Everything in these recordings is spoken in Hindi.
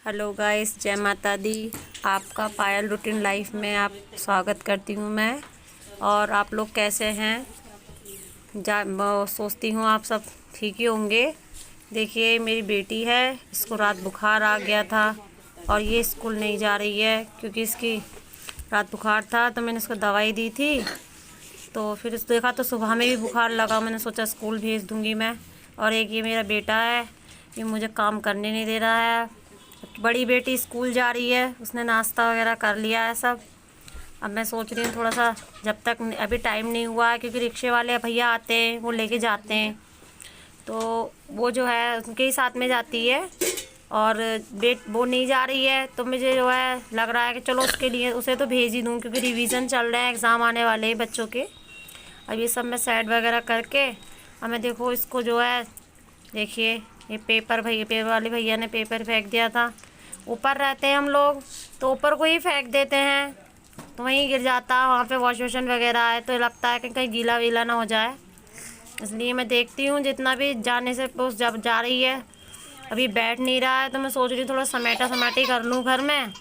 हेलो गाइस, जय माता दी। आपका पायल रूटीन लाइफ में आप स्वागत करती हूँ मैं। और आप लोग कैसे हैं? सोचती हूँ आप सब ठीक ही होंगे। देखिए, मेरी बेटी है, इसको रात बुखार आ गया था और ये स्कूल नहीं जा रही है क्योंकि इसकी रात बुखार था। तो मैंने इसको दवाई दी थी, तो फिर इस देखा तो सुबह में भी बुखार लगा। मैंने सोचा स्कूल भेज दूँगी मैं। और एक ये मेरा बेटा है, ये मुझे काम करने नहीं दे रहा है। बड़ी बेटी स्कूल जा रही है, उसने नाश्ता वगैरह कर लिया है सब। अब मैं सोच रही हूँ थोड़ा सा, जब तक अभी टाइम नहीं हुआ है, क्योंकि रिक्शे वाले भैया आते हैं, वो लेके जाते हैं, तो वो जो है उनके ही साथ में जाती है। और वो नहीं जा रही है, तो मुझे जो है लग रहा है कि चलो उसके लिए उसे तो भेज ही दूँ, क्योंकि रिवीजन चल रहे हैं, एग्ज़ाम आने वाले हैं बच्चों के। अब ये सब मैं सेट वगैरह करके, अब मैं देखो इसको जो है, देखिए ये पेपर वाले भैया ने पेपर फेंक दिया था। ऊपर रहते हैं हम लोग, तो ऊपर को ही फेंक देते हैं, तो वहीं गिर जाता। वहाँ पे वॉश बेसिन वगैरह है, तो लगता है कि कहीं गीला वीला ना हो जाए, इसलिए मैं देखती हूँ जितना भी जाने से पोस्ट जब जा रही है। अभी बैठ नहीं रहा है, तो मैं सोच रही हूँ थोड़ा समेटी कर लूँ घर में।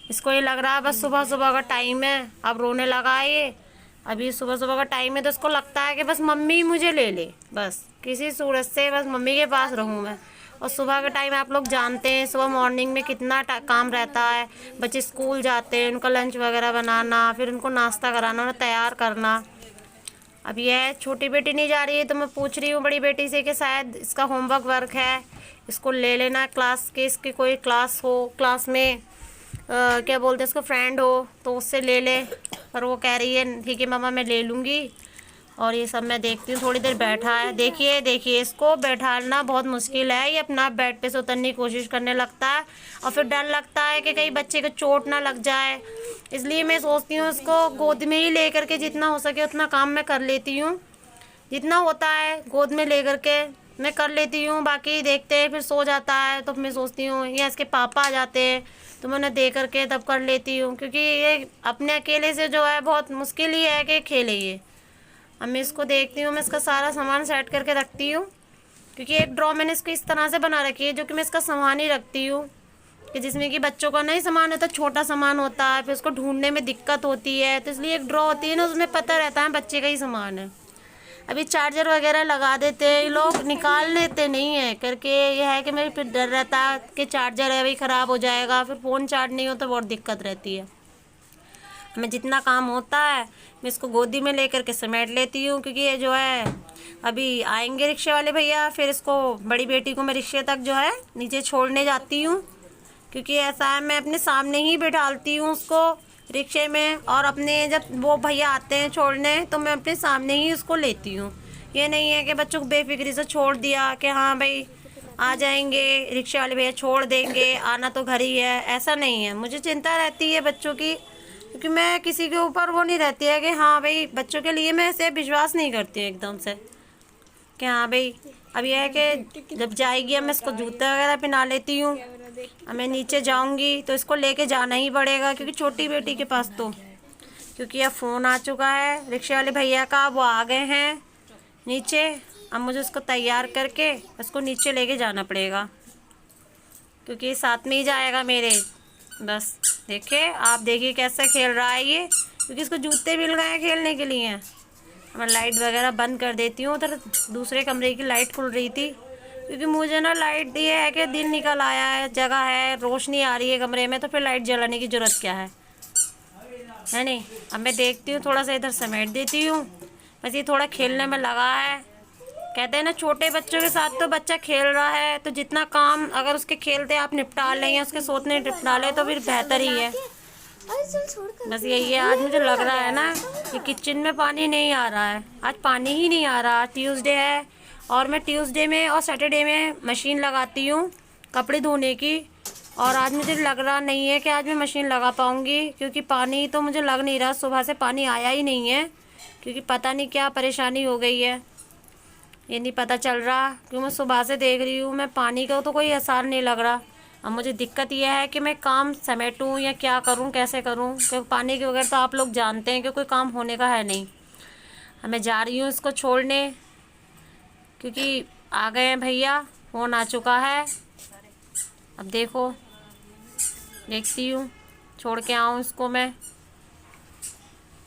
इसको ये लग रहा है बस सुबह सुबह का टाइम है, अब रोने लगा है ये। अभी सुबह सुबह का टाइम है, तो इसको लगता है कि बस मम्मी मुझे ले ले, बस किसी सूरत से बस मम्मी के पास रहूँ मैं। और सुबह का टाइम आप लोग जानते हैं, सुबह मॉर्निंग में कितना काम रहता है। बच्चे स्कूल जाते हैं, उनका लंच वगैरह बनाना, फिर उनको नाश्ता कराना, उन्हें तैयार करना। अब यह छोटी बेटी नहीं जा रही है, तो मैं पूछ रही हूँ बड़ी बेटी से कि शायद इसका होमवर्क वर्क है, इसको ले लेना क्लास के, इसकी कोई क्लास हो, क्लास में क्या बोलते हैं, उसको फ्रेंड हो तो उससे ले ले। पर वो कह रही है ठीक है मम्मा मैं ले लूँगी। और ये सब मैं देखती हूँ, थोड़ी देर बैठा है। देखिए इसको बैठाना बहुत मुश्किल है, ये अपना बेड पे से उतरने की कोशिश करने लगता है, और फिर डर लगता है कि कहीं बच्चे को चोट ना लग जाए। इसलिए मैं सोचती हूँ इसको गोद में ही ले करके जितना हो सके उतना काम मैं कर लेती हूँ। जितना होता है गोद में ले करके मैं कर लेती हूँ, बाकी देखते हैं फिर सो जाता है, तो मैं सोचती हूँ या इसके पापा आ जाते हैं तो मैं उन्हें दे करके तब कर लेती हूँ, क्योंकि ये अपने अकेले से जो है बहुत मुश्किल ही है कि खेले ये। अब मैं इसको देखती हूँ, मैं इसका सारा सामान सेट करके रखती हूँ, क्योंकि एक ड्रॉ मैंने इसको इस तरह से बना रखी है जो कि मैं इसका सामान ही रखती हूँ, कि जिसमें कि बच्चों का नहीं सामान होता, छोटा सामान होता है, फिर उसको ढूंढने में दिक्कत होती है, तो इसलिए एक ड्रॉ होती है ना, उसमें पता रहता है बच्चे का ही सामान है। अभी चार्जर वगैरह लगा देते हैं ये लोग, निकाल लेते नहीं है करके, ये है कि मेरे फिर डर रहता है कि चार्जर है वही ख़राब हो जाएगा, फिर फ़ोन चार्ज नहीं हो तो बहुत दिक्कत रहती है। मैं जितना काम होता है मैं इसको गोदी में लेकर के समेट लेती हूँ, क्योंकि ये जो है अभी आएंगे रिक्शे वाले भैया, फिर इसको बड़ी बेटी को मैं रिक्शे तक जो है नीचे छोड़ने जाती हूँ, क्योंकि ऐसा है मैं अपने सामने ही बिठालती हूँ उसको रिक्शे में, और अपने जब वो भैया आते हैं छोड़ने तो मैं अपने सामने ही उसको लेती हूँ। ये नहीं है कि बच्चों को बेफिक्री से छोड़ दिया कि हाँ भाई आ जाएंगे रिक्शे वाले भैया छोड़ देंगे, आना तो घर ही है, ऐसा नहीं है। मुझे चिंता रहती है बच्चों की, क्योंकि मैं किसी के ऊपर वो नहीं रहती है कि हाँ भाई बच्चों के लिए मैं ऐसे विश्वास नहीं करती हूँ एकदम से कि हाँ भाई। अब यह है कि जब जाएगी अब मैं इसको जूते वगैरह पहना लेती हूँ। अब मैं नीचे जाऊँगी तो इसको लेके जाना ही पड़ेगा, क्योंकि छोटी बेटी के पास तो, क्योंकि अब फ़ोन आ चुका है रिक्शे वाले भैया का, वो आ गए हैं नीचे। अब मुझे उसको तैयार करके उसको नीचे लेके जाना पड़ेगा, क्योंकि साथ में ही जाएगा मेरे। बस देखिए, आप देखिए कैसे खेल रहा है ये, क्योंकि इसको जूते मिल गए हैं खेलने के लिए। मैं लाइट वगैरह बंद कर देती हूँ, उधर दूसरे कमरे की लाइट खुल रही थी, क्योंकि मुझे ना लाइट ये है कि दिन निकल आया है, जगह है, रोशनी आ रही है कमरे में, तो फिर लाइट जलाने की ज़रूरत क्या है नहीं। अब मैं देखती हूँ थोड़ा सा इधर समेट देती हूँ, बस ये थोड़ा खेलने में लगा है। कहते हैं ना छोटे बच्चों के साथ तो बच्चा खेल रहा है, तो जितना काम अगर उसके खेलते आप निपटा लें या उसके सोचने निपटा लें तो फिर बेहतर ही है। बस यही है, आज मुझे लग रहा है ना कि किचन में पानी नहीं आ रहा है, आज पानी ही नहीं आ रहा। ट्यूसडे है और मैं ट्यूसडे में और सैटरडे में मशीन लगाती हूँ कपड़े धोने की, और आज मुझे लग रहा नहीं है कि आज मैं मशीन लगा पाऊँगी, क्योंकि पानी तो मुझे लग नहीं रहा, सुबह से पानी आया ही नहीं है, क्योंकि पता नहीं क्या परेशानी हो गई है, ये नहीं पता चल रहा। क्योंकि मैं सुबह से देख रही हूँ, मैं पानी का तो कोई असर नहीं लग रहा। अब मुझे दिक्कत यह है कि मैं काम समेटूँ या क्या करूँ, कैसे करूँ, क्योंकि पानी के बगैर तो आप लोग जानते हैं कि कोई काम होने का है नहीं। अब मैं जा रही हूँ इसको छोड़ने, क्योंकि आ गए हैं भैया, फ़ोन आ चुका है। अब देखो देखती हूँ, छोड़ के आऊँ इसको मैं।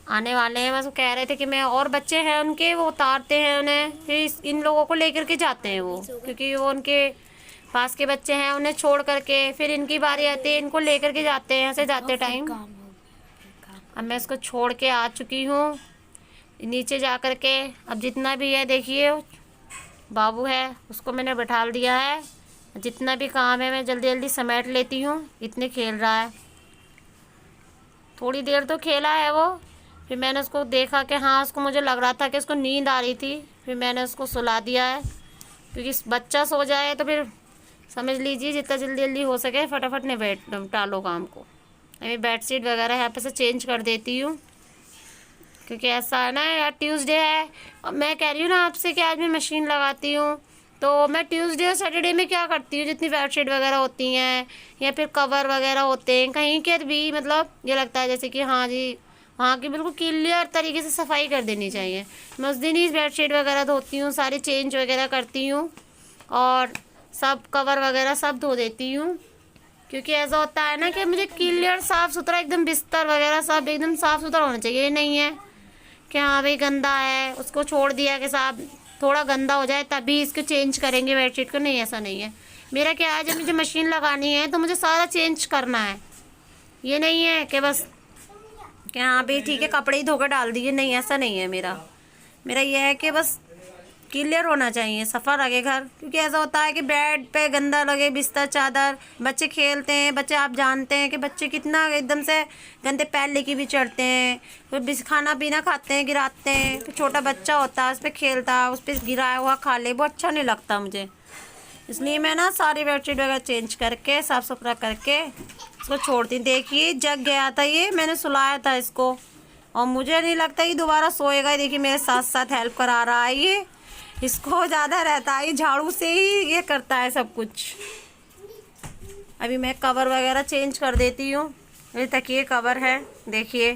आने वाले हैं, बस वो कह रहे थे कि मैं, और बच्चे हैं उनके, वो उतारते हैं उन्हें, फिर इन लोगों को लेकर के जाते हैं वो, क्योंकि वो उनके पास के बच्चे हैं, उन्हें छोड़ करके फिर इनकी बारी आती है, इनको लेकर के जाते हैं ऐसे जाते टाइम। अब मैं इसको छोड़ के आ चुकी हूँ नीचे जा कर के। अब जितना भी है देखिए, बाबू है उसको मैंने बैठा दिया है, जितना भी काम है मैं जल्दी जल्दी समेट लेती हूँ। इतने खेल रहा है, थोड़ी देर तो खेला है वो, फिर मैंने उसको देखा कि हाँ, उसको मुझे लग रहा था कि उसको नींद आ रही थी, फिर मैंने उसको सुला दिया है, क्योंकि बच्चा सो जाए तो फिर समझ लीजिए जितना जल्दी जल्दी हो सके फटाफट ने टालो काम को। अभी बेडशीट वगैरह यहाँ पे से चेंज कर देती हूँ, क्योंकि ऐसा है ना यार, ट्यूसडे है और मैं कह रही हूँ ना आपसे कि आज मैं मशीन लगाती हूँ, तो मैं ट्यूसडे और सैटरडे में क्या करती हूँ, जितनी बेडशीट वगैरह होती हैं या फिर कवर वगैरह होते हैं कहीं के भी, मतलब ये लगता है जैसे कि हाँ जी, वहाँ की बिल्कुल क्लियर तरीके से सफाई कर देनी चाहिए। मैं उस दिन ही बेडशीट वगैरह धोती हूँ, सारी चेंज वगैरह करती हूँ और सब कवर वगैरह सब धो देती हूँ, क्योंकि ऐसा होता है ना कि मुझे क्लियर साफ़ सुथरा एकदम बिस्तर वगैरह सब एकदम साफ़ सुथरा होना चाहिए। ये नहीं है कि हाँ भाई गंदा है, उसको छोड़ दिया कि साहब थोड़ा गंदा हो जाए तभी इसको चेंज करेंगे बेडशीट को, नहीं ऐसा नहीं है। मेरा क्या है, जब मुझे मशीन लगानी है तो मुझे सारा चेंज करना है, ये नहीं है कि बस कि हाँ भाई ठीक है कपड़े ही धोकर डाल दिए, नहीं ऐसा नहीं है मेरा ये है कि बस क्लियर होना चाहिए, सफ़ा लगे घर। क्योंकि ऐसा होता है कि बेड पे गंदा लगे, बिस्तर चादर, बच्चे खेलते हैं, बच्चे आप जानते हैं कि बच्चे कितना एकदम से गंदे पैर लेके भी चढ़ते हैं, फिर खाना पीना खाते हैं गिराते हैं, फिर छोटा बच्चा होता है उस पर खेलता है, उस पर गिराया हुआ खा ले, वो अच्छा नहीं लगता मुझे। इसलिए मैं ना सारी बेडशीट वगैरह चेंज करके साफ़ सुथरा करके इसको छोड़ती। देखिए जग गया था ये, मैंने सुलाया था इसको और मुझे नहीं लगता ये दोबारा सोएगा। देखिए मेरे साथ साथ हेल्प करा रहा है ये, इसको ज़्यादा रहता है, झाड़ू से ही ये करता है सब कुछ। अभी मैं कवर वगैरह चेंज कर देती हूँ। ये तकिए कवर है, देखिए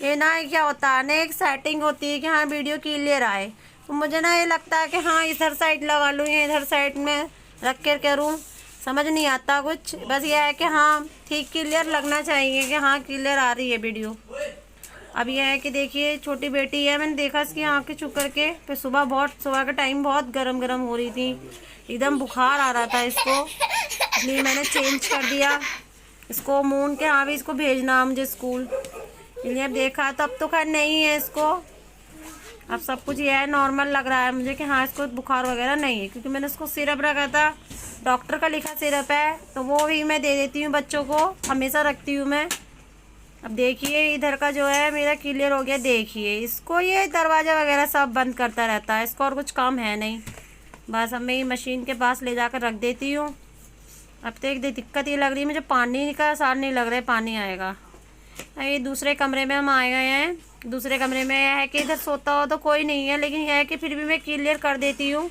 ये ना क्या होता है ना, एक सेटिंग होती है कि हाँ वीडियो क्लियर आए, तो मुझे ना ये लगता है कि हाँ इधर साइड लगा लूँ या इधर साइड में रख कर करूँ, समझ नहीं आता कुछ। बस ये है कि हाँ ठीक क्लियर लगना चाहिए कि हाँ क्लियर आ रही है वीडियो। अब यह है कि देखिए छोटी बेटी है, मैंने देखा इसकी आँखें चुक करके, फिर सुबह का टाइम बहुत गरम हो रही थी, एकदम बुखार आ रहा था इसको, इसलिए मैंने चेंज कर दिया इसको मून के। हाँ भी इसको भेजना मुझे स्कूल, इसलिए अब देखा तो अब तो खैर नहीं है इसको, अब सब कुछ यह है नॉर्मल लग रहा है मुझे कि हाँ इसको बुखार वगैरह नहीं है, क्योंकि मैंने इसको सिरप रखा था, डॉक्टर का लिखा सिरप है, तो वो भी मैं दे देती हूँ बच्चों को, हमेशा रखती हूँ मैं। अब देखिए इधर का जो है मेरा क्लियर हो गया। देखिए इसको ये दरवाज़ा वगैरह सब बंद करता रहता है, इसको और कुछ काम है नहीं। बस अब मैं ये मशीन के पास ले जाकर रख देती हूँ। अब तो एक दिक्कत ये लग रही है मुझे, पानी का आसार नहीं लग रहा है पानी आएगा। ये दूसरे कमरे में हम आए गए हैं, दूसरे कमरे में यह है कि इधर सोता हो तो कोई नहीं है, लेकिन यह है कि फिर भी मैं क्लियर कर देती हूँ।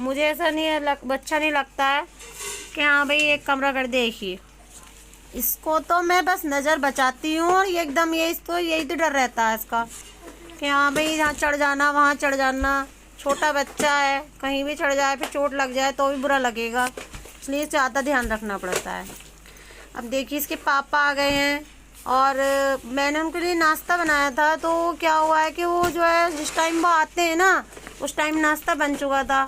मुझे ऐसा नहीं है अच्छा नहीं लगता है कि हाँ भाई एक कमरा कर। देखिए इसको तो मैं बस नज़र बचाती हूँ और ये एकदम ये इसको यही तो डर रहता है इसका कि हाँ भाई यहाँ चढ़ जाना वहाँ चढ़ जाना, छोटा बच्चा है कहीं भी चढ़ जाए फिर चोट लग जाए तो भी बुरा लगेगा, इसलिए ज़्यादा ध्यान रखना पड़ता है। अब देखिए इसके पापा आ गए हैं और मैंने उनके लिए नाश्ता बनाया था, तो क्या हुआ है कि वो जो है जिस टाइम वो आते हैं ना उस टाइम नाश्ता बन चुका था।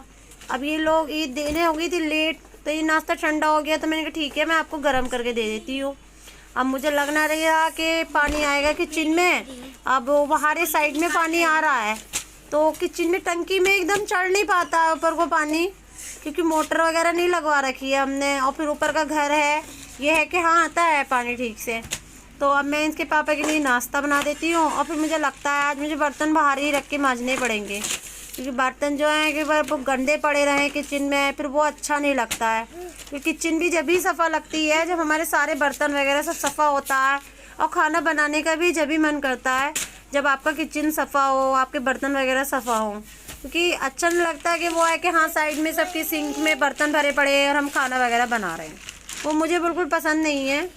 अब ये लोग ईद देने हो गई थी लेट, तो ये नाश्ता ठंडा हो गया, तो मैंने कहा ठीक है मैं आपको गर्म करके दे देती हूँ। अब मुझे लगना रहा कि पानी आएगा किचन में, अब बाहर साइड में पानी आ रहा है, तो किचन में टंकी में एकदम चढ़ नहीं पाता है ऊपर को पानी, क्योंकि मोटर वगैरह नहीं लगवा रखी है हमने, और फिर ऊपर का घर है, ये है कि हाँ आता है पानी ठीक से। तो अब मैं इसके पापा के लिए नाश्ता बना देती हूँ, और फिर मुझे लगता है आज मुझे बर्तन बाहर ही रख के मांजने पड़ेंगे, क्योंकि बर्तन जो हैं कि वो गंदे पड़े रहें किचन में फिर वो अच्छा नहीं लगता है। क्योंकि किचन भी जब ही सफ़ा लगती है जब हमारे सारे बर्तन वगैरह सब सफ़ा होता है, और खाना बनाने का भी जब ही मन करता है जब आपका किचन सफ़ा हो, आपके बर्तन वगैरह सफ़ा हो। क्योंकि अच्छा नहीं लगता है कि वो है कि हाँ साइड में सबकी सिंक में बर्तन भरे पड़े और हम खाना वगैरह बना रहे हैं, वो मुझे बिल्कुल पसंद नहीं है।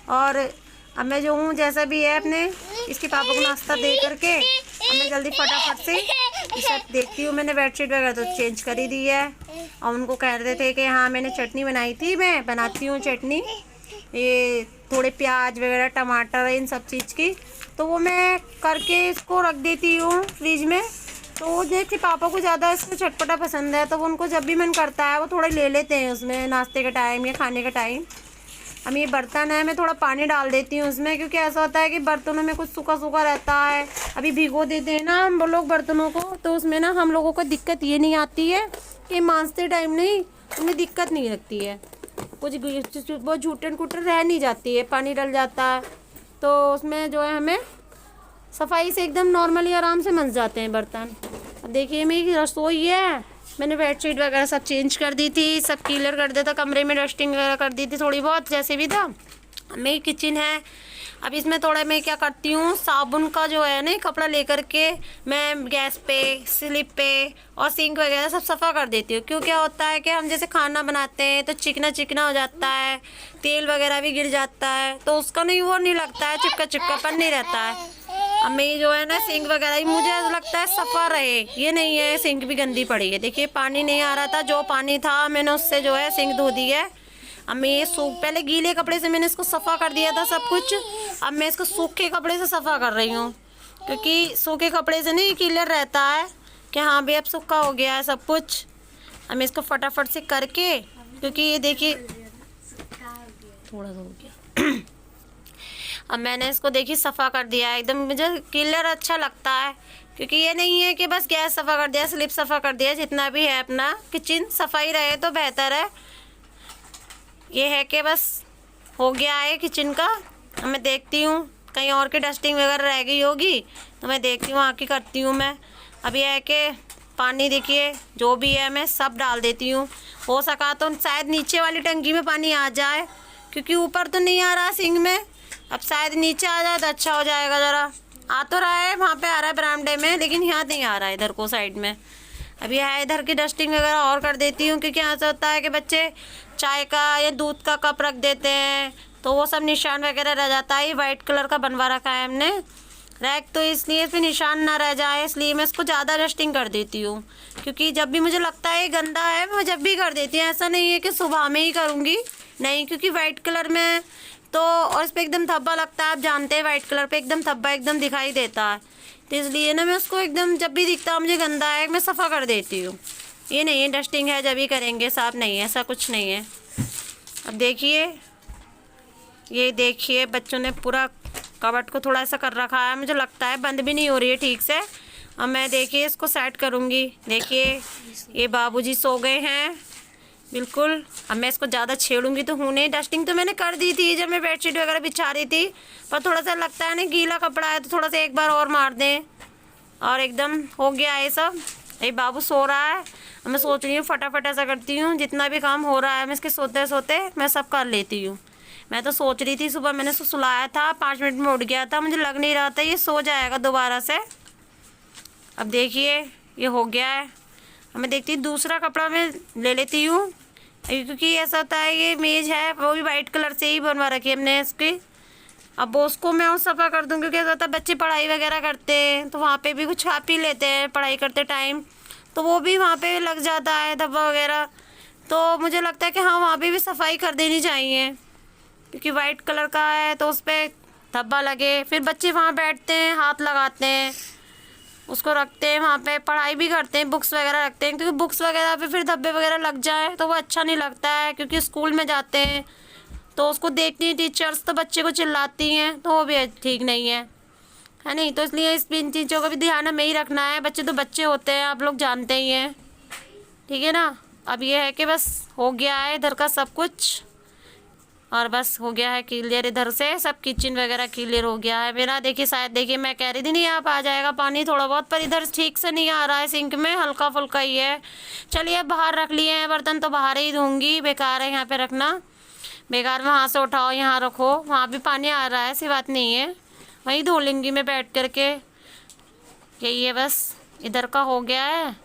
और अब मैं जो हूँ जैसा भी है अपने इसके पापा को नाश्ता दे करके अब मैं जल्दी फटाफट से इसे देखती हूँ। मैंने बेडशीट वगैरह तो चेंज कर ही दी है, और उनको कह रहे थे कि हाँ मैंने चटनी बनाई थी, मैं बनाती हूँ चटनी, ये थोड़े प्याज वगैरह, टमाटर, इन सब चीज़ की, तो वो मैं करके इसको रख देती हूँ फ्रिज में। तो जैसे पापा को ज़्यादा इसको चटपटा पसंद है, तो वो उनको जब भी मन करता है वो थोड़ा ले लेते हैं उसमें, नाश्ते के टाइम या खाने के टाइम। अब ये बर्तन है, मैं थोड़ा पानी डाल देती हूँ उसमें, क्योंकि ऐसा होता है कि बर्तनों में कुछ सूखा सूखा रहता है। अभी भिगो देते हैं ना हम लोग बर्तनों को, तो उसमें ना हम लोगों को दिक्कत ये नहीं आती है कि मांजते टाइम नहीं, उन्हें दिक्कत नहीं लगती है, कुछ बहुत झूठन कुटर रह नहीं जाती है, पानी डल जाता है। तो उसमें जो है हमें सफाई से एकदम नॉर्मली आराम से मंज जाते हैं बर्तन। अब देखिए मेरी रसोई है, मैंने बेडशीट वगैरह सब चेंज कर दी थी, सब क्लियर कर दिया था, कमरे में डस्टिंग वगैरह कर दी थी थोड़ी बहुत जैसे भी था। मेरी किचन है, अब इसमें थोड़ा मैं क्या करती हूँ, साबुन का जो है ना कपड़ा लेकर के मैं गैस पे, स्लिप पे और सिंक वगैरह सब सफ़ा कर देती हूँ। क्यों, क्या होता है कि हम जैसे खाना बनाते हैं तो चिकना चिकना हो जाता है, तेल वगैरह भी गिर जाता है, तो उसका नहीं वो नहीं लगता है, चिपका चिपकापन नहीं रहता है। अब मैं जो है ना सिंक वगैरह ही मुझे लगता है सफ़ा रहे, ये नहीं है सिंक भी गंदी पड़ी है। देखिए पानी नहीं आ रहा था, जो पानी था मैंने उससे जो है सिंक धो दी है। अब मैं ये पहले गीले कपड़े से मैंने इसको सफ़ा कर दिया था सब कुछ, अब मैं इसको सूखे कपड़े से सफ़ा कर रही हूँ, क्योंकि सूखे कपड़े से नहीं क्लियर रहता है कि हाँ भाई अब सूखा हो गया है सब कुछ। अब मैं इसको फटाफट से करके, क्योंकि ये देखिए थोड़ा सा हो गया अब मैंने इसको देखिए सफ़ा कर दिया है, एकदम मुझे क्लियर अच्छा लगता है, क्योंकि ये नहीं है कि बस गैस सफ़ा कर दिया, स्लिप सफ़ा कर दिया, जितना भी है अपना किचन सफाई रहे तो बेहतर है। ये है कि बस हो गया है किचन का। अब मैं देखती हूँ कहीं और की डस्टिंग वगैरह रह गई होगी तो मैं देखती हूँ आके करती हूँ मैं। अब ये है कि पानी देखिए जो भी है मैं सब डाल देती हूँ, हो सका तो शायद नीचे वाली टंकी में पानी आ जाए, क्योंकि ऊपर तो नहीं आ रहा सिंक में, अब शायद नीचे आ जाए तो अच्छा हो जाएगा। ज़रा आ तो रहा है, वहाँ पे आ रहा है बरामदे में, लेकिन यहाँ नहीं आ रहा है इधर को साइड में। अब यह है इधर की डस्टिंग वगैरह और कर देती हूँ, क्योंकि यहाँ से होता है कि बच्चे चाय का या दूध का कप रख देते हैं तो वो सब निशान वगैरह रह जाता है। ये वाइट कलर का बनवा रखा है हमने रैक, तो इसलिए इस पर निशान ना रह जाए, इसलिए मैं इसको ज़्यादा डस्टिंग कर देती हूँ। क्योंकि जब भी मुझे लगता है ये गंदा है मैं जब भी कर देती हूँ, ऐसा नहीं है कि सुबह में ही करूँगी, नहीं, क्योंकि वाइट कलर में तो और इस पर एकदम धब्बा लगता है, आप जानते हैं वाइट कलर पे एकदम धब्बा एकदम दिखाई देता है, तो इसलिए ना मैं उसको एकदम जब भी दिखता है मुझे गंदा है मैं सफ़ा कर देती हूँ। ये नहीं है डस्टिंग है जब ही करेंगे, साफ नहीं है, ऐसा कुछ नहीं है। अब देखिए ये देखिए बच्चों ने पूरा कबर्ड को थोड़ा सा कर रखा है, मुझे लगता है बंद भी नहीं हो रही है ठीक से। अब मैं देखिए इसको सेट करूँगी। देखिए ये बाबूजी सो गए हैं बिल्कुल। अब मैं इसको ज़्यादा छेड़ूंगी तो हूँ नहीं, डस्टिंग तो मैंने कर दी थी जब मैं बेडशीट वगैरह बिछा रही थी, पर थोड़ा सा लगता है ना गीला कपड़ा है तो थोड़ा सा एक बार और मार दें, और एकदम हो गया है सब। ये बाबू सो रहा है, अब मैं सोच रही हूँ फटाफट ऐसा करती हूँ जितना भी काम हो रहा है मैं इसके सोते सोते मैं सब कर लेती हूँ। मैं तो सोच रही थी सुबह मैंने इसको सुलाया था, 5 मिनट में उठ गया था, मुझे लग नहीं रहा था ये सो जाएगा दोबारा से। अब देखिए ये हो गया है। अब मैं देखती हूँ दूसरा कपड़ा मैं ले लेती हूँ, क्योंकि ऐसा होता है ये मेज़ है वो भी वाइट कलर से ही बनवा रखी है हमने इसकी। अब वो उसको मैं और सफ़ा कर दूँ, क्योंकि ऐसा होता है बच्चे पढ़ाई वगैरह करते हैं तो वहाँ पे भी कुछ खा पी लेते हैं पढ़ाई करते टाइम, तो वो भी वहाँ पे लग जाता है धब्बा वगैरह, तो मुझे लगता है कि हाँ वहाँ पे भी सफाई कर देनी चाहिए, क्योंकि वाइट कलर का है तो उस पर धब्बा लगे, फिर बच्चे वहाँ बैठते हैं हाथ लगाते हैं उसको रखते हैं, वहाँ पे पढ़ाई भी करते हैं, बुक्स वगैरह रखते हैं, क्योंकि बुक्स वगैरह पे फिर धब्बे वगैरह लग जाए तो वो अच्छा नहीं लगता है। क्योंकि स्कूल में जाते हैं तो उसको देखती टीचर्स तो बच्चे को चिल्लाती हैं तो वो भी ठीक नहीं है नहीं, तो इसलिए इन चीज़ों का भी ध्यान हमें ही रखना है। बच्चे तो बच्चे होते हैं, आप लोग जानते ही हैं, ठीक है ना। अब ये है कि बस हो गया है इधर का सब कुछ, और बस हो गया है क्लियर, इधर से सब किचन वगैरह क्लियर हो गया है मेरा। देखिए शायद देखिए मैं कह रही थी नहीं आप आ जाएगा पानी थोड़ा बहुत, पर इधर ठीक से नहीं आ रहा है सिंक में, हल्का फुल्का ही है। चलिए बाहर रख लिए हैं बर्तन तो बाहर ही धोऊंगी, बेकार है यहाँ पे रखना, बेकार वहाँ से उठाओ यहाँ रखो, वहाँ भी पानी आ रहा है ऐसी बात नहीं है, वहीं धो लूँगी मैं बैठ करके। यही है बस, इधर का हो गया है।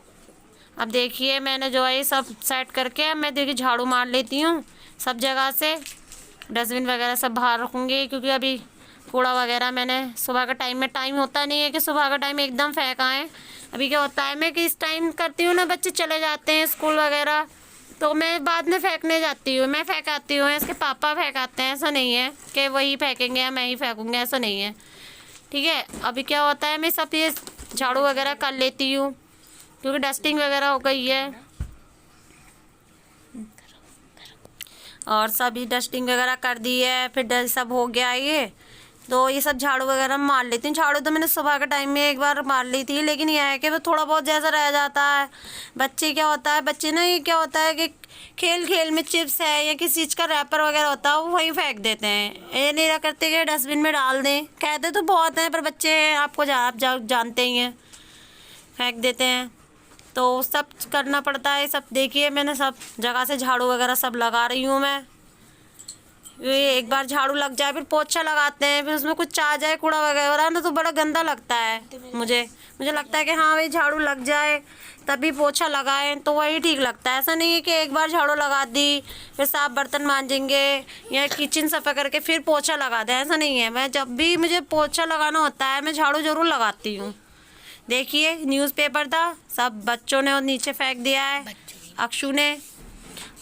अब देखिए मैंने जो है सब सेट करके मैं देखिए झाड़ू मार लेती हूँ सब जगह से, डस्टबिन वगैरह सब बाहर रखूँगी, क्योंकि अभी कूड़ा वगैरह मैंने सुबह का टाइम में टाइम होता नहीं है कि सुबह का टाइम एकदम फेंका है। अभी क्या होता है मैं कि इस टाइम करती हूँ ना बच्चे चले जाते हैं स्कूल वगैरह, तो मैं बाद में फेंकने जाती हूँ, मैं फेंकाती हूँ, इसके पापा फेंकाते हैं। ऐसा नहीं है कि वही फेंकेंगे या मैं ही फेंकूँगी, ऐसा नहीं है। ठीक है, अभी क्या होता है, मैं सब ये झाड़ू वगैरह कर लेती हूँ क्योंकि डस्टिंग वगैरह हो गई है और सभी डस्टिंग वगैरह कर दी है। फिर सब हो गया ये, तो ये सब झाड़ू वगैरह मार लेती हूँ। झाड़ू तो मैंने सुबह के टाइम में एक बार मार ली थी, लेकिन यह है कि वो थोड़ा बहुत जैसा रह जाता है। बच्चे क्या होता है, बच्चे ना ये क्या होता है कि खेल खेल में चिप्स है या किसी चीज़ का रैपर वगैरह होता है वो वहीं फेंक देते हैं। ये नहीं करते कि डस्टबिन में डाल दें, कहते तो बहुत हैं पर बच्चे आपको आप जानते ही हैं, फेंक देते हैं। तो सब करना पड़ता है सब। देखिए मैंने सब जगह से झाड़ू वगैरह सब लगा रही हूँ मैं। ये एक बार झाड़ू लग जाए फिर पोछा लगाते हैं, फिर उसमें कुछ आ जाए कूड़ा वगैरह ना तो बड़ा गंदा लगता है मुझे लगता है कि हाँ भाई झाड़ू लग जाए तभी पोछा लगाएं तो वही ठीक लगता है। ऐसा नहीं है कि एक बार झाड़ू लगा दी फिर साफ बर्तन मांजेंगे या किचन सफ़ा करके फिर पोछा लगा दें, ऐसा नहीं है। मैं जब भी मुझे पोछा लगाना होता है मैं झाड़ू ज़रूर लगाती हूँ। देखिए न्यूज़पेपर था, सब बच्चों ने नीचे फेंक दिया है।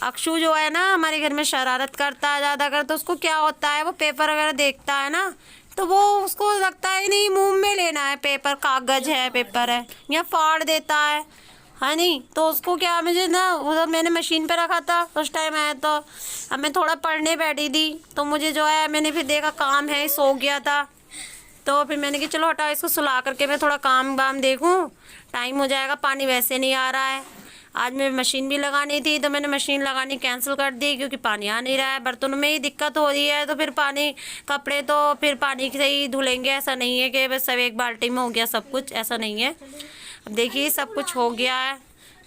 अक्षु जो है ना हमारे घर में शरारत करता है ज़्यादातर, तो उसको क्या होता है वो पेपर वगैरह देखता है ना तो वो उसको लगता है नहीं मुंह में लेना है पेपर, कागज़ है पेपर है, या फाड़ देता है नहीं। तो उसको क्या, मुझे ना वो मैंने मशीन पे रखा था उस टाइम आया, तो अब मैं थोड़ा पढ़ने बैठी थी तो मुझे जो है मैंने फिर देखा काम है, सो गया था तो फिर मैंने कहा चलो हटा इसको सुला करके मैं थोड़ा काम वाम देखूं, टाइम हो जाएगा। पानी वैसे नहीं आ रहा है, आज मैं मशीन भी लगानी थी तो मैंने मशीन लगानी कैंसिल कर दी क्योंकि पानी आ नहीं रहा है। बर्तनों में ही दिक्कत हो रही है तो फिर पानी, कपड़े तो फिर पानी से ही धुलेंगे, ऐसा नहीं है कि बस सब एक बाल्टी में हो गया सब कुछ, ऐसा नहीं है। अब देखिए सब कुछ हो गया है,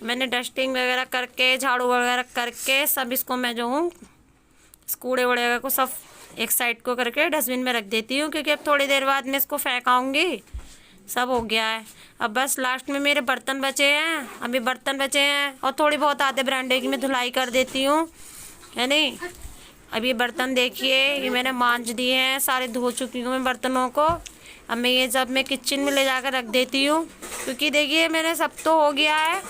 मैंने डस्टिंग वगैरह करके झाड़ू वगैरह करके सब इसको मैं जो हूँ कूड़े वगैरह को सब एक साइड को करके डस्टबिन में रख देती हूँ क्योंकि अब थोड़ी देर बाद मैं इसको फेंकाऊँगी। सब हो गया है, अब बस लास्ट में मेरे बर्तन बचे हैं, अभी बर्तन बचे हैं और थोड़ी बहुत आधे बरांडे की मैं धुलाई कर देती हूँ, है नहीं। अब ये बर्तन देखिए ये मैंने मांज दिए हैं, सारे धो चुकी हूँ मैं बर्तनों को। अब मैं ये जब मैं किचन में ले जाकर रख देती हूँ क्योंकि देखिए मैंने सब तो हो गया है,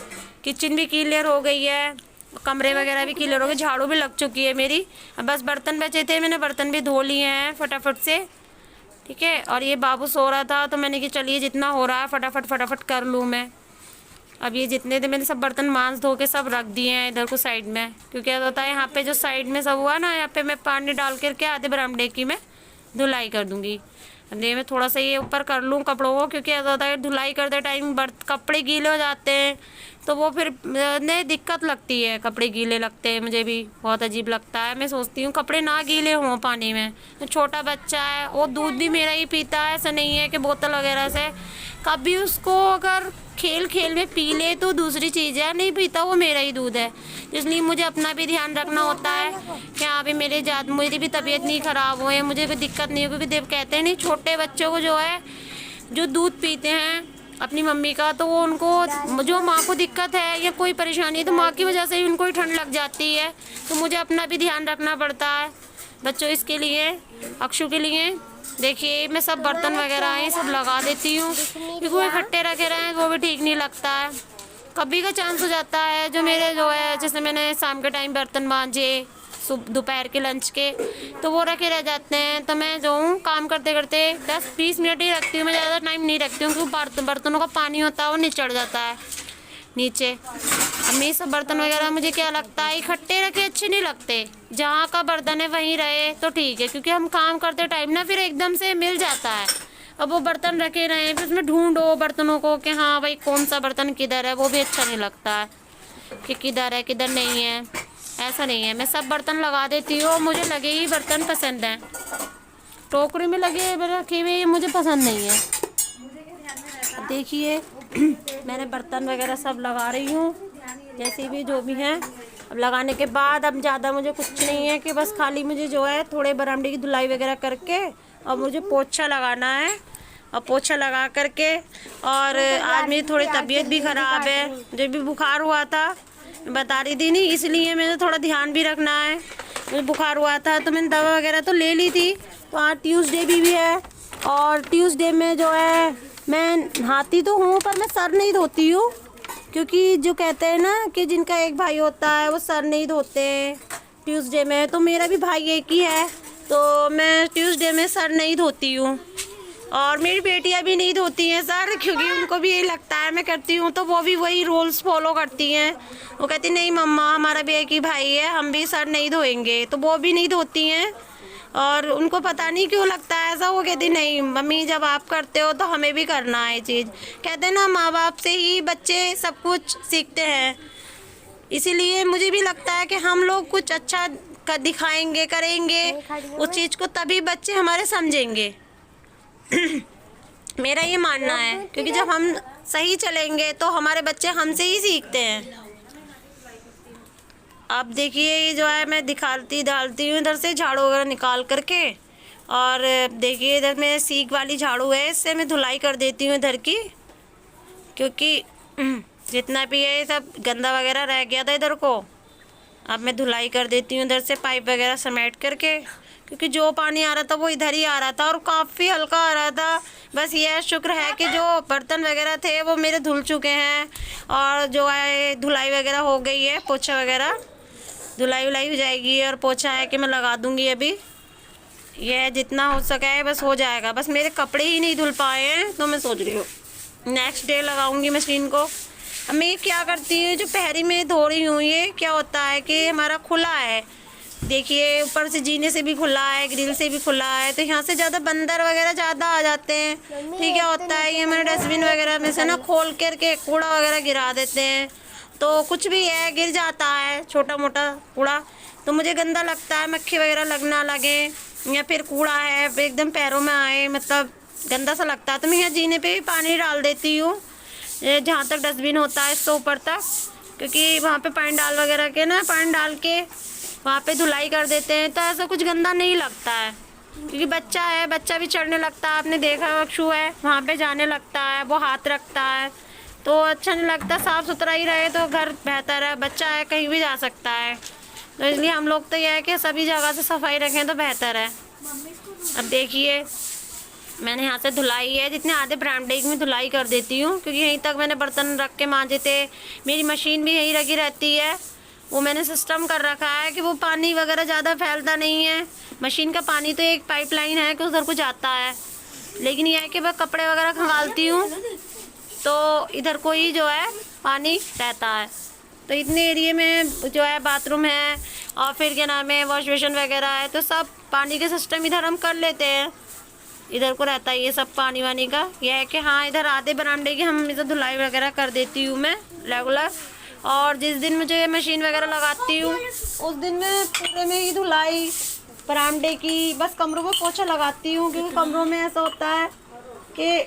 किचन भी क्लियर हो गई है, कमरे वगैरह भी क्लियर हो गए, झाड़ू भी लग चुकी है मेरी। अब बस बर्तन बचे थे, मैंने बर्तन भी धो लिए हैं फटाफट से, ठीक है। और ये बाबू सो रहा था तो मैंने कि चलिए जितना हो रहा है फटाफट कर लूँ मैं। अब ये जितने थे मैंने सब बर्तन मांज धो के सब रख दिए हैं इधर को साइड में, क्योंकि ऐसा होता है यहाँ पे जो साइड में सब हुआ ना यहाँ पे मैं पानी डाल करके आधे बरामदे की मैं धुलाई कर दूँगी। अब ये मैं थोड़ा सा ये ऊपर कर लूँ कपड़ों को, क्योंकि ऐसा होता है धुलाई करते टाइम कपड़े गीले हो जाते हैं तो वो फिर ने दिक्कत लगती है, कपड़े गीले लगते हैं, मुझे भी बहुत अजीब लगता है। मैं सोचती हूँ कपड़े ना गीले हों पानी में। तो छोटा बच्चा है वो दूध भी मेरा ही पीता है, ऐसा नहीं है कि बोतल वगैरह से। कभी उसको अगर खेल खेल में पी ले तो दूसरी चीज़ है, नहीं पीता वो मेरा ही दूध है, इसलिए मुझे अपना भी ध्यान रखना होता है कि हाँ भी मेरी भी तबीयत नहीं ख़राब हो या मुझे कोई दिक्कत नहीं हो। क्योंकि देव कहते हैं नहीं छोटे बच्चों को जो है जो दूध पीते हैं अपनी मम्मी का तो वो उनको जो माँ को दिक्कत है या कोई परेशानी है तो माँ की वजह से ही उनको ही ठंड लग जाती है। तो मुझे अपना भी ध्यान रखना पड़ता है बच्चों इसके लिए, अक्षु के लिए। देखिए मैं सब बर्तन वगैरह हैं सब लगा देती हूँ क्योंकि वो इकट्ठे रखे रहें वो भी ठीक नहीं लगता है। कभी का चांस हो जाता है जो मेरे जो है जैसे मैंने शाम के टाइम बर्तन मांजे दोपहर के लंच के तो वो रखे रह जाते हैं, तो मैं जो हूँ काम करते करते 10-20 मिनट ही रखती हूँ, मैं ज़्यादा टाइम नहीं रखती हूँ क्योंकि बर्तनों का पानी होता है वो निचड़ जाता है नीचे। अब ये सब बर्तन वगैरह मुझे क्या लगता है इकट्ठे रखे अच्छे नहीं लगते, जहाँ का बर्तन है वहीं रहे तो ठीक है, क्योंकि हम काम करते टाइम ना फिर एकदम से मिल जाता है। अब वो बर्तन रखे रहे फिर उसमें ढूंढो बर्तनों को कि हाँ भाई कौन सा बर्तन किधर है, वो भी अच्छा नहीं लगता है कि किधर है किधर नहीं है, ऐसा नहीं है। मैं सब बर्तन लगा देती हूँ, मुझे लगे ही बर्तन पसंद हैं, टोकरी में लगे रखे हुए मुझे पसंद नहीं है। देखिए मैंने बर्तन वगैरह सब लगा रही हूँ जैसे भी जो भी हैं। अब लगाने के बाद अब ज़्यादा मुझे कुछ नहीं है कि बस खाली मुझे जो है थोड़े बरामदे की धुलाई वगैरह करके और मुझे पोछा लगाना है और पोछा लगा करके। और आज मेरी थोड़ी तबीयत भी ख़राब है, मुझे भी बुखार हुआ था, बता रही थी नहीं, इसलिए मैंने थोड़ा ध्यान भी रखना है। मुझे बुखार हुआ था तो मैंने दवा वगैरह तो ले ली थी। तो आज ट्यूसडे भी है और ट्यूसडे में जो है मैं नहाती तो हूँ पर मैं सर नहीं धोती हूँ क्योंकि जो कहते हैं ना कि जिनका एक भाई होता है वो सर नहीं धोते हैं ट्यूसडे में, तो मेरा भी भाई एक ही है, तो मैं ट्यूसडे में सर नहीं धोती हूँ। और मेरी बेटियां भी नहीं धोती हैं सर, क्योंकि उनको भी यही लगता है मैं करती हूँ, तो वो भी वही रूल्स फॉलो करती हैं। वो कहती नहीं मम्मा हमारा भी एक ही भाई है, हम भी सर नहीं धोएंगे, तो वो भी नहीं धोती हैं। और उनको पता नहीं क्यों लगता है ऐसा, वो कहती नहीं मम्मी जब आप करते हो तो हमें भी करना है ये चीज़। कहते हैं ना माँ बाप से ही बच्चे सब कुछ सीखते हैं, इसीलिए मुझे भी लगता है कि हम लोग कुछ अच्छा दिखाएंगे करेंगे उस चीज़ को, तभी बच्चे हमारे समझेंगे। मेरा ये मानना है, क्योंकि जब हम सही चलेंगे तो हमारे बच्चे हमसे ही सीखते हैं। अब देखिए ये जो है मैं डालती हूँ इधर से झाड़ू वगैरह निकाल करके, और देखिए इधर में सीख वाली झाड़ू है, इससे मैं धुलाई कर देती हूँ इधर की, क्योंकि जितना भी है सब गंदा वगैरह रह गया था इधर को। अब मैं धुलाई कर देती हूँ इधर से पाइप वगैरह समेट करके, क्योंकि जो पानी आ रहा था वो इधर ही आ रहा था और काफ़ी हल्का आ रहा था। बस ये शुक्र है कि जो बर्तन वगैरह थे वो मेरे धुल चुके हैं, और जो है धुलाई वगैरह हो गई है, पोछा वगैरह धुलाई वुलाई हो जाएगी, और पोछा है कि मैं लगा दूँगी अभी। यह जितना हो सका है बस हो जाएगा, बस मेरे कपड़े ही नहीं धुल पाए हैं, तो मैं सोच रही हूँ नेक्स्ट डे लगाऊंगी मशीन को। अब मैं क्या करती हूँ, जो पहरी में धो रही हूँ ये क्या होता है कि हमारा खुला है, देखिए ऊपर से जीने से भी खुला है, ग्रिल से भी खुला है, तो यहाँ से ज़्यादा बंदर वगैरह ज़्यादा आ जाते हैं। ठीक क्या होता है, ये हमारे डस्टबिन वगैरह में से ना खोल करके कूड़ा वगैरह गिरा देते हैं, तो कुछ भी है गिर जाता है छोटा मोटा कूड़ा, तो मुझे गंदा लगता है, मक्खी वगैरह लगना लगे या फिर कूड़ा है एकदम पैरों में आए, मतलब गंदा सा लगता है, तो मैं यहाँ जीने पे भी पानी डाल देती हूँ जहाँ तक डस्टबिन होता है इससे ऊपर तक, क्योंकि वहाँ पे पानी डाल के वहाँ पे धुलाई कर देते हैं, तो ऐसा कुछ गंदा नहीं लगता है। क्योंकि बच्चा है, बच्चा भी चढ़ने लगता है, आपने देखा अक्षु है वहाँ पे जाने लगता है, वो हाथ रखता है, तो अच्छा नहीं लगता। साफ़ सुथरा ही रहे तो घर बेहतर है, बच्चा है कहीं भी जा सकता है, तो इसलिए हम लोग तो यह है कि सभी जगह से सफाई रखें तो बेहतर है। अब देखिए मैंने यहाँ से धुलाई है, जितने आधे बरामदे में धुलाई कर देती हूँ, क्योंकि यहीं तक मैंने बर्तन रख के मांजे थे, मेरी मशीन भी यहीं रखी रहती है, वो मैंने सिस्टम कर रखा है कि वो पानी वगैरह ज़्यादा फैलता नहीं है। मशीन का पानी तो एक पाइपलाइन है कि उधर को जाता है, लेकिन यह है कि मैं कपड़े वगैरह खंगालती हूँ तो इधर को ही जो है पानी रहता है। तो इतने एरिए में जो है बाथरूम है और फिर क्या नाम है वॉश बेसिन वगैरह है, तो सब पानी के सिस्टम इधर हम कर लेते हैं, इधर को रहता है ये सब पानी वानी का। यह है कि हाँ इधर आधे बरामदे की हम इधर धुलाई वगैरह कर देती हूँ मैं रेगुलर, और जिस दिन मुझे मशीन वगैरह लगाती हूँ उस दिन मैं पूरे में ही धुलाई बरामदे की, बस कमरों में पोछा लगाती हूँ, क्योंकि कमरों में ऐसा होता है कि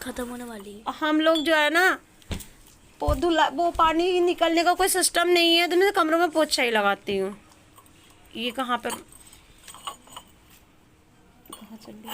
खत्म होने वाली है। हम लोग जो है ना वो पानी निकलने का कोई सिस्टम नहीं है, तो मैं कमरों में पोछा ही लगाती हूँ। ये कहाँ चल रही है?